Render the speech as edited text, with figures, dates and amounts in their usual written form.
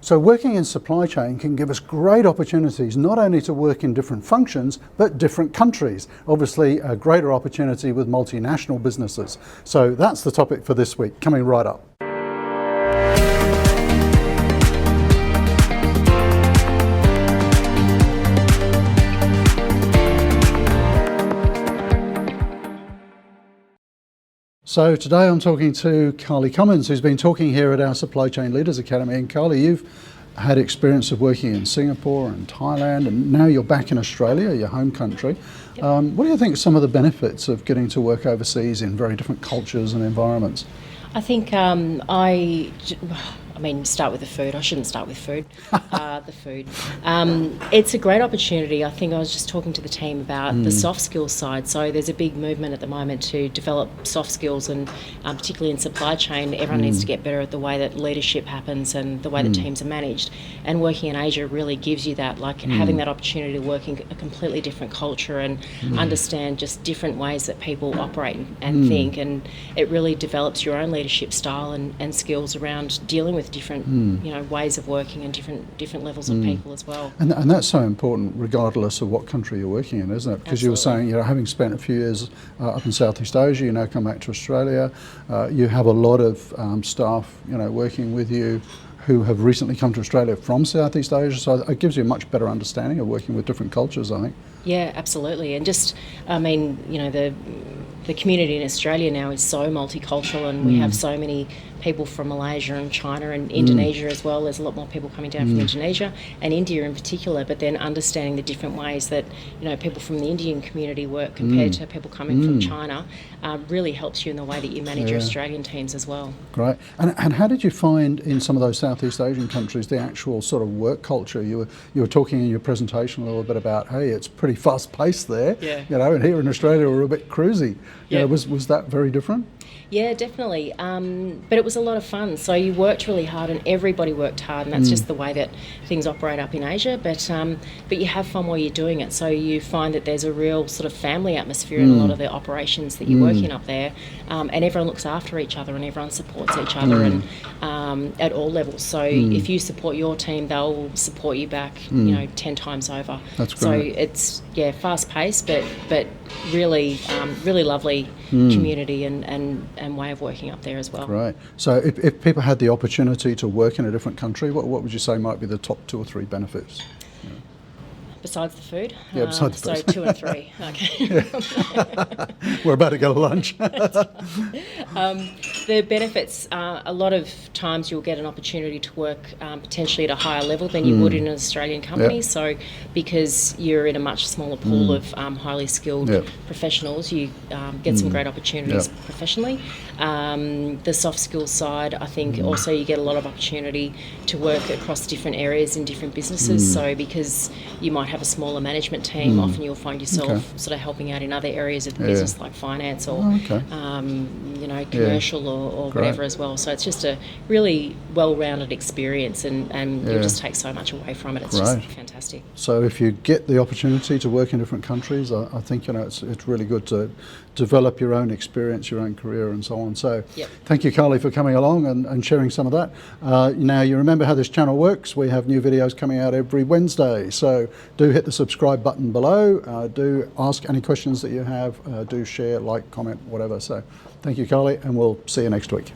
So working in supply chain can give us great opportunities, not only to work in different functions, but different countries. Obviously, a greater opportunity with multinational businesses. So that's the topic for this week, coming right up. So today I'm talking to Carly Cummings, who's been talking here at our Supply Chain Leaders Academy. And Carly, you've had experience of working in Singapore and Thailand, and now you're back in Australia, your home country. Yep. What do you think are some of the benefits of getting to work overseas in very different cultures and environments? I think start with the food. I shouldn't start with food. The food. It's a great opportunity. I think I was just talking to the team about the soft skills side. So there's a big movement at the moment to develop soft skills, and particularly in supply chain, everyone needs to get better at the way that leadership happens and the way that teams are managed. And working in Asia really gives you that, like having that opportunity to work in a completely different culture and understand just different ways that people operate and think. And it really develops your own leadership style and skills around dealing with different ways of working and different levels of people as well. And that's so important regardless of what country you're working in, isn't it? Because you were saying, having spent a few years up in Southeast Asia, you now come back to Australia, you have a lot of staff working with you who have recently come to Australia from Southeast Asia, so it gives you a much better understanding of working with different cultures, I think. Yeah, absolutely. And just, the community in Australia now is so multicultural, and we have so many people from Malaysia and China and Indonesia as well. There's a lot more people coming down from Indonesia and India in particular, but then understanding the different ways that people from the Indian community work compared to people coming from China really helps you in the way that you manage your Australian teams as well. Great. And how did you find in some of those Southeast Asian countries the actual sort of work culture? You were talking in your presentation a little bit about, hey, it's pretty fast paced there, and here in Australia we're a bit cruisy. Was that very different? Yeah, definitely. But it was a lot of fun. So you worked really hard, and everybody worked hard, and that's just the way that things operate up in Asia. But you have fun while you're doing it. So you find that there's a real sort of family atmosphere in a lot of the operations that you're working up there, and everyone looks after each other and everyone supports each other, and at all levels. So if you support your team, they'll support you back, 10 times over. That's great. So it's fast paced, but really really lovely community and way of working up there as well. Right. So if people had the opportunity to work in a different country, what would you say might be the top 2 or 3 benefits? Besides the food? Yeah, besides the food. So 2 and 3. Okay. We're about to go to lunch. The benefits, a lot of times you'll get an opportunity to work potentially at a higher level than you would in an Australian company. Yep. So because you're in a much smaller pool of highly skilled professionals, you get some great opportunities professionally. The soft skills side, I think also you get a lot of opportunity to work across different areas in different businesses. So because you might have a smaller management team, often you'll find yourself sort of helping out in other areas of the business like finance or commercial or whatever as well. So it's just a really well-rounded experience, and you'll just take so much away from it. It's just fantastic. So if you get the opportunity to work in different countries, I think it's really good to develop your own experience, your own career and so on. So thank you, Carly, for coming along and sharing some of that. Now you remember how this channel works. We have new videos coming out every Wednesday, so do hit the subscribe button below, do ask any questions that you have, do share, like, comment, whatever. So thank you, Carly, and we'll see you next week.